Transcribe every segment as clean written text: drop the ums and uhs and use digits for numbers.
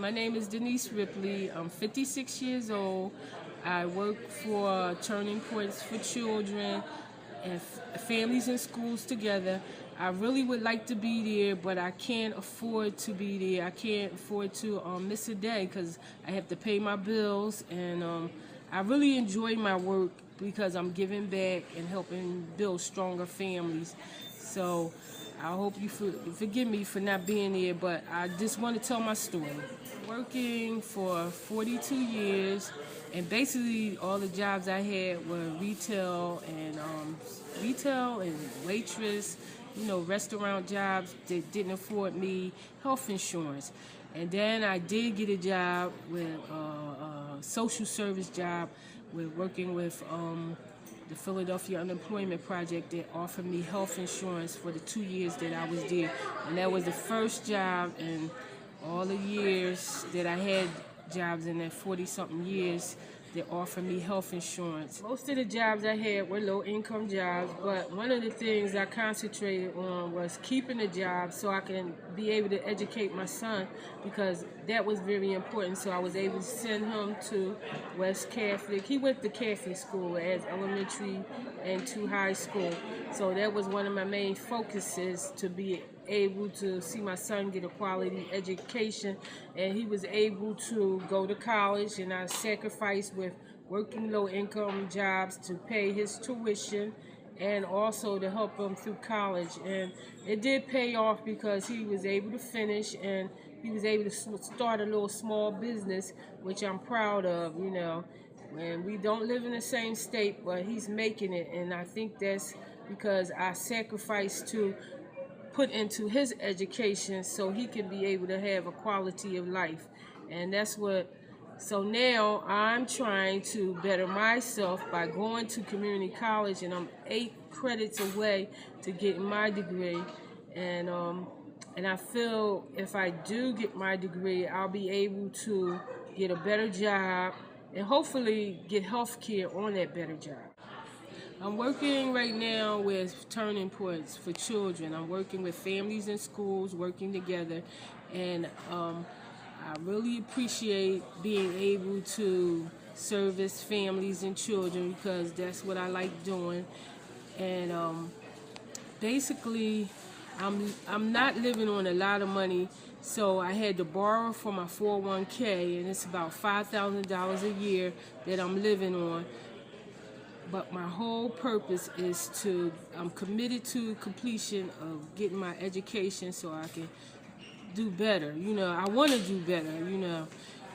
My name is Denise Ripley. I'm 56 years old. I work for Turning Points for Children and Families in Schools Together. I really would like to be there, but I can't afford to be there. I can't afford to miss a day because I have to pay my bills, and I really enjoy my work because I'm giving back and helping build stronger families. So I hope you forgive me for not being there, but I just want to tell my story. Working for 42 years, and basically all the jobs I had were retail and waitress, restaurant jobs that didn't afford me health insurance. And then I did get a job with a social service job with working with the Philadelphia Unemployment Project that offered me health insurance for the 2 years that I was there. And that was the first job in all the years that I had jobs in that 40-something years that offered me health insurance. Most of the jobs I had were low-income jobs, but one of the things I concentrated on was keeping a job so I can be able to educate my son, because that was very important. So I was able to send him to West Catholic. He went to Catholic school as elementary and to high school. So that was one of my main focuses, to be able to see my son get a quality education, and he was able to go to college, and I sacrificed with working low-income jobs to pay his tuition and also to help him through college. And it did pay off because he was able to finish, and he was able to start a little small business, which I'm proud of, And we don't live in the same state, but he's making it, and I think that's because I sacrificed to put into his education so he can be able to have a quality of life. And so now I'm trying to better myself by going to community college, and I'm 8 credits away to getting my degree. And I feel if I do get my degree, I'll be able to get a better job and hopefully get health care on that better job. I'm working right now with Turning Points for Children. I'm working with families in schools, working together, and I really appreciate being able to service families and children because that's what I like doing. And basically, I'm not living on a lot of money, so I had to borrow from my 401k, and it's about $5,000 a year that I'm living on. But my whole purpose is I'm committed to completion of getting my education so I can do better. I want to do better,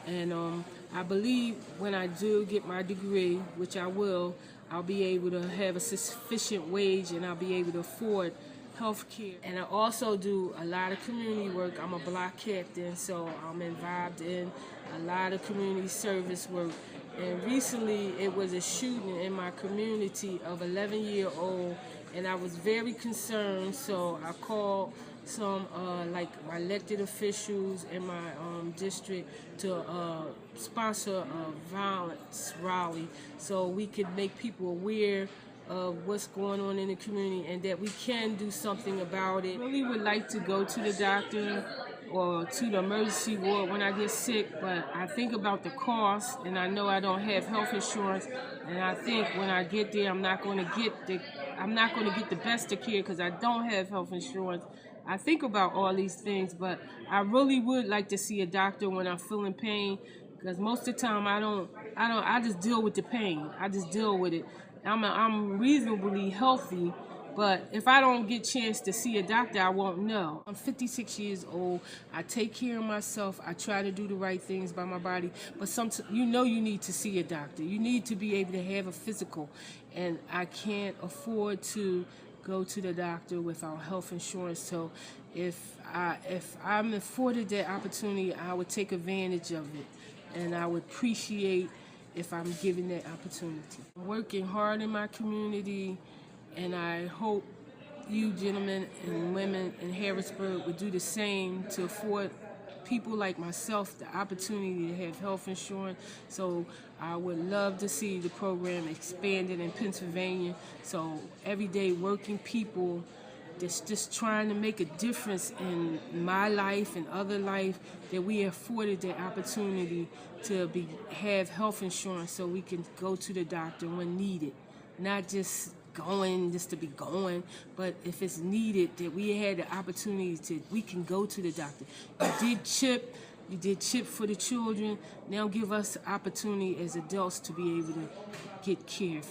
And I believe when I do get my degree, which I will, I'll be able to have a sufficient wage, and I'll be able to afford health care. And I also do a lot of community work. I'm a block captain, so I'm involved in a lot of community service work. And recently it was a shooting in my community of 11-year-old, and I was very concerned, so I called some like my elected officials in my district to sponsor a violence rally so we could make people aware of what's going on in the community and that we can do something about it. I really would like to go to the doctor or to the emergency ward when I get sick, but I think about the cost, and I know I don't have health insurance, and I think when I get there I'm not going to get the best of care because I don't have health insurance. I think about all these things, but I really would like to see a doctor when I'm feeling pain, because most of the time I just deal with the pain. I just deal with it. I'm reasonably healthy, but if I don't get a chance to see a doctor, I won't know. I'm 56 years old. I take care of myself. I try to do the right things by my body, but sometimes you need to see a doctor. You need to be able to have a physical, and I can't afford to go to the doctor without health insurance. So if I'm afforded that opportunity, I would take advantage of it, and I would appreciate if I'm given that opportunity. I'm working hard in my community, and I hope you gentlemen and women in Harrisburg would do the same to afford people like myself the opportunity to have health insurance. So I would love to see the program expanded in Pennsylvania so everyday working people that's just trying to make a difference in my life and other life, that we afforded the opportunity to have health insurance so we can go to the doctor when needed. Not just going just to be going, but if it's needed, that we had the opportunity we can go to the doctor. You did CHIP for the children. Now give us the opportunity as adults to be able to get care